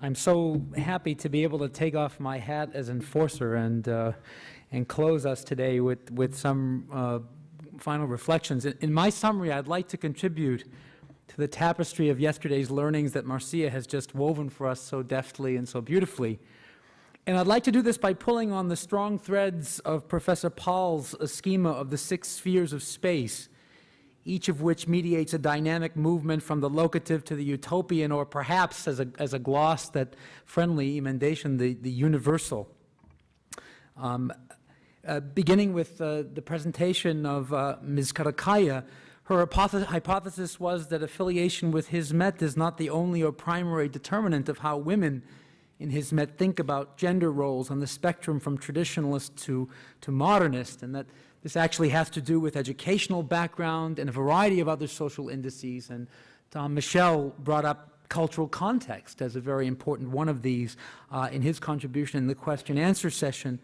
I'm so happy to be able to take off my hat as enforcer and close us today with some final reflections. In my summary, I'd like to contribute to the tapestry of yesterday's learnings that Marcia has just woven for us so deftly and so beautifully. And I'd like to do this by pulling on the strong threads of Professor Paul's schema of the 6 spheres of space, each of which mediates a dynamic movement from the locative to the utopian, or perhaps as a gloss that friendly emendation, the universal. Beginning with the presentation of Ms. Karakaya, her hypothesis was that affiliation with Hizmet is not the only or primary determinant of how women in Hizmet think about gender roles on the spectrum from traditionalist to modernist, and that this actually has to do with educational background and a variety of other social indices. And Tom Michel brought up cultural context as a very important one of these in his contribution in the question-answer session.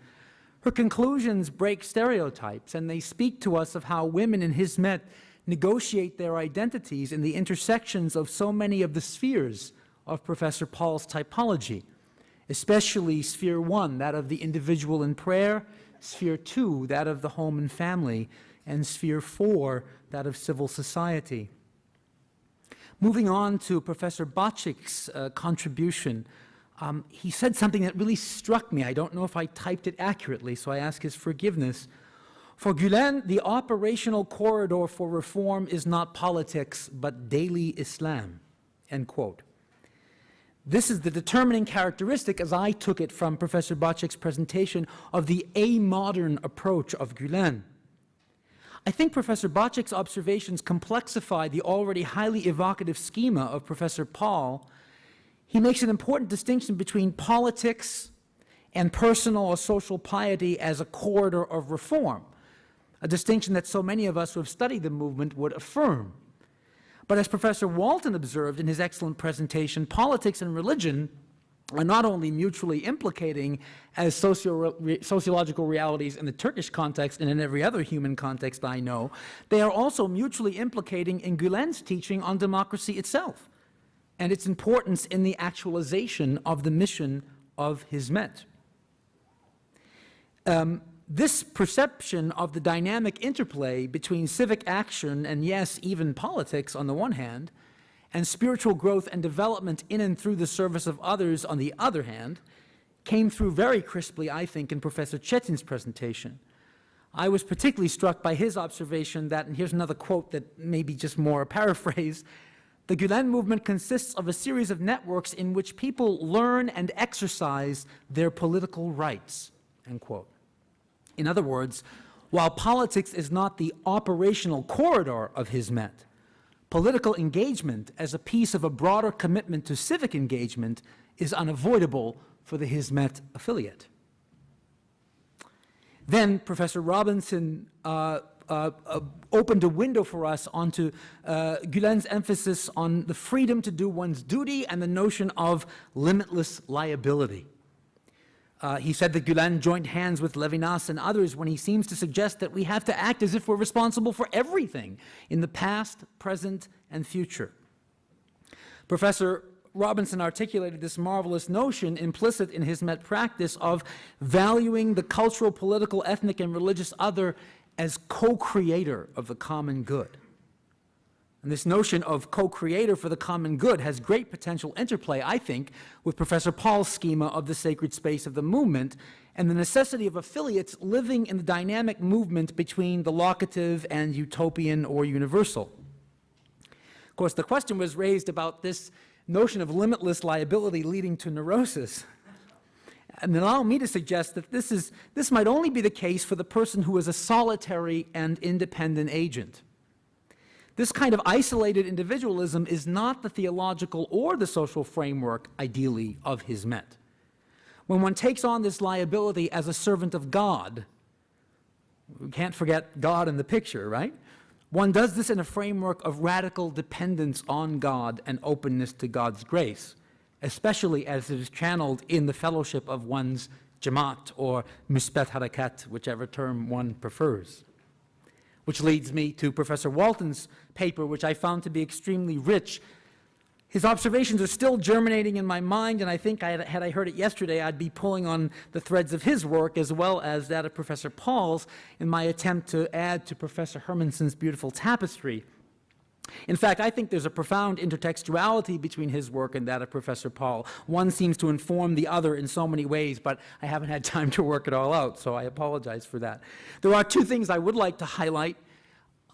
Her conclusions break stereotypes, and they speak to us of how women in Hizmet negotiate their identities in the intersections of so many of the spheres of Professor Paul's typology, especially Sphere 1, that of the individual in prayer, Sphere 2, that of the home and family, and Sphere 4, that of civil society. Moving on to Professor Bacik's contribution, he said something that really struck me. I don't know if I typed it accurately, so I ask his forgiveness. For Gulen, the operational corridor for reform is not politics, but daily Islam, end quote. This is the determining characteristic, as I took it from Professor Bacik's presentation, of the a-modern approach of Gulen. I think Professor Bacik's observations complexify the already highly evocative schema of Professor Paul. He makes an important distinction between politics and personal or social piety as a corridor of reform, a distinction that so many of us who have studied the movement would affirm. But as Professor Walton observed in his excellent presentation, politics and religion are not only mutually implicating as sociological realities in the Turkish context and in every other human context I know, they are also mutually implicating in Gulen's teaching on democracy itself and its importance in the actualization of the mission of Hizmet. This perception of the dynamic interplay between civic action and, yes, even politics on the one hand, and spiritual growth and development in and through the service of others on the other hand, came through very crisply, I think, in Professor Chetin's presentation. I was particularly struck by his observation that, and here's another quote that may be just more a paraphrase, the Gulen movement consists of a series of networks in which people learn and exercise their political rights, end quote. In other words, while politics is not the operational corridor of Hizmet, political engagement as a piece of a broader commitment to civic engagement is unavoidable for the Hizmet affiliate. Then Professor Robinson opened a window for us onto Gulen's emphasis on the freedom to do one's duty and the notion of limitless liability. He said that Gulen joined hands with Levinas and others when he seems to suggest that we have to act as if we're responsible for everything in the past, present, and future. Professor Robinson articulated this marvelous notion implicit in Hizmet practice of valuing the cultural, political, ethnic, and religious other as co-creator of the common good. And this notion of co-creator for the common good has great potential interplay, I think, with Professor Paul's schema of the sacred space of the movement and the necessity of affiliates living in the dynamic movement between the locative and utopian or universal. Of course, the question was raised about this notion of limitless liability leading to neurosis. And allow me to suggest that this might only be the case for the person who is a solitary and independent agent. This kind of isolated individualism is not the theological or the social framework, ideally, of Hizmet. When one takes on this liability as a servant of God, we can't forget God in the picture, right? One does this in a framework of radical dependence on God and openness to God's grace, especially as it is channeled in the fellowship of one's Jamaat or Musbat Harakat, whichever term one prefers. Which leads me to Professor Walton's paper, which I found to be extremely rich His observations are still germinating in my mind, and I think had I heard it yesterday, I'd be pulling on the threads of his work as well as that of Professor Paul's in my attempt to add to Professor Hermanson's beautiful tapestry. In fact, I think there's a profound intertextuality between his work and that of Professor Paul. One seems to inform the other in so many ways, but I haven't had time to work it all out, so I apologize for that. There are two things I would like to highlight.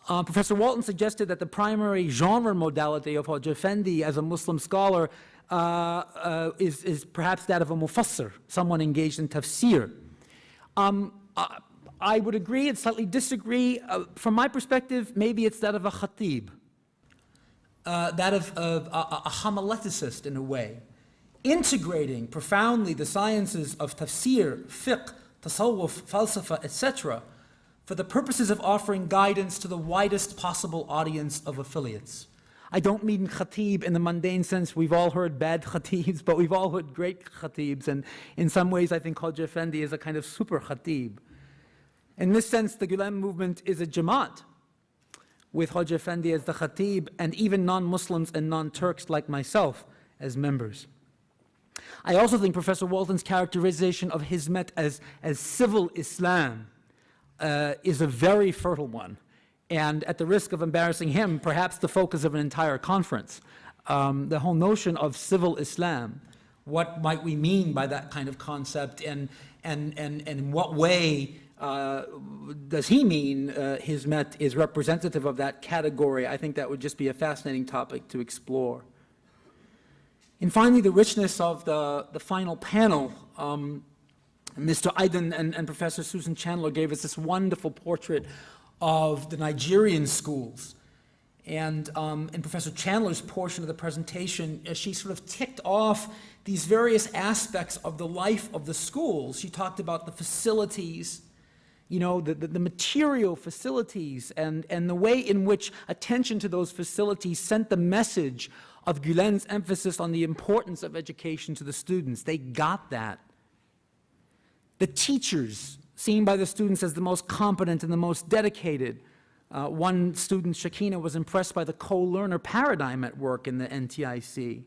Professor Walton suggested that the primary genre modality of Hoja Effendi as a Muslim scholar is perhaps that of a mufassir, someone engaged in tafsir. I would agree and slightly disagree. From my perspective, maybe it's that of a khatib, that of a homileticist in a way, integrating profoundly the sciences of tafsir, fiqh, tasawwuf, falsafa, etc., for the purposes of offering guidance to the widest possible audience of affiliates. I don't mean khatib in the mundane sense. We've all heard bad khatibs, but we've all heard great khatibs, and in some ways I think Hoja Effendi is a kind of super khatib. In this sense, the Gulen movement is a jamaat, with Hoja Effendi as the khatib, and even non-Muslims and non-Turks like myself as members. I also think Professor Walton's characterization of Hizmet as civil Islam is a very fertile one, and at the risk of embarrassing him, perhaps the focus of an entire conference. The whole notion of civil Islam, what might we mean by that kind of concept, and in what way does he mean Hizmet is representative of that category? I think that would just be a fascinating topic to explore. And finally, the richness of the final panel. Mr. Aydin and Professor Susan Chandler gave us this wonderful portrait of the Nigerian schools. And in Professor Chandler's portion of the presentation, she sort of ticked off these various aspects of the life of the schools. She talked about the facilities, you know, the material facilities, and the way in which attention to those facilities sent the message of Gulen's emphasis on the importance of education to the students. They got that. The teachers, seen by the students as the most competent and the most dedicated. One student, Shakina, was impressed by the co-learner paradigm at work in the NTIC.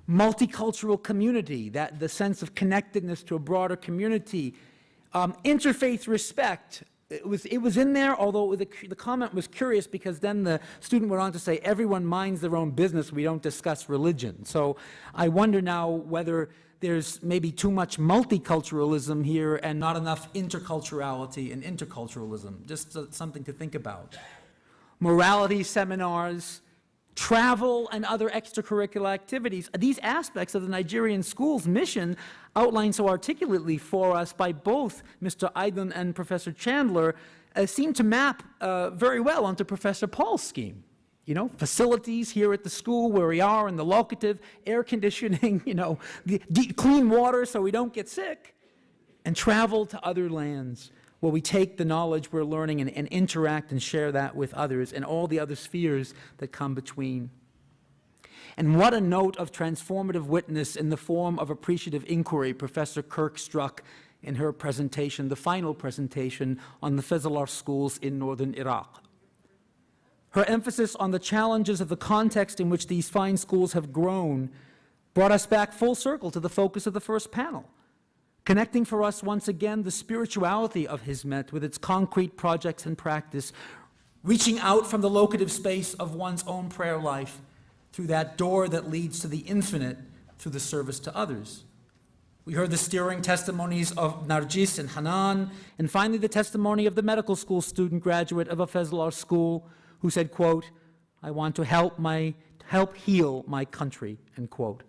Multicultural community, that the sense of connectedness to a broader community. Interfaith respect, it was in there, although the comment was curious because then the student went on to say, everyone minds their own business, we don't discuss religion. So I wonder now whether there's maybe too much multiculturalism here and not enough interculturality and interculturalism. Just something to think about. Morality seminars, travel, and other extracurricular activities. These aspects of the Nigerian school's mission outlined so articulately for us by both Mr. Aydin and Professor Chandler seem to map very well onto Professor Paul's scheme. You know, facilities here at the school where we are, and the locative, air conditioning, you know, clean water so we don't get sick, and travel to other lands where we take the knowledge we're learning and interact and share that with others and all the other spheres that come between. And what a note of transformative witness in the form of appreciative inquiry Professor Kirk struck in her presentation, the final presentation on the Fazlar schools in northern Iraq. Her emphasis on the challenges of the context in which these fine schools have grown brought us back full circle to the focus of the first panel, connecting for us once again the spirituality of Hizmet with its concrete projects and practice, reaching out from the locative space of one's own prayer life through that door that leads to the infinite through the service to others. We heard the stirring testimonies of Narjis and Hanan, and finally the testimony of the medical school student graduate of a Fazlar school who said, quote, I want to help heal my country, end quote.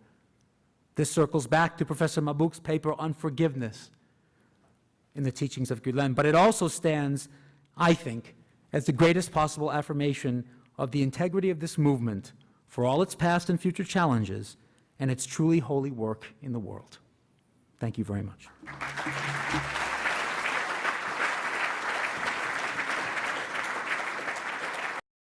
This circles back to Professor Mabouk's paper on forgiveness in the teachings of Gulen, but it also stands, I think, as the greatest possible affirmation of the integrity of this movement for all its past and future challenges and its truly holy work in the world. Thank you very much.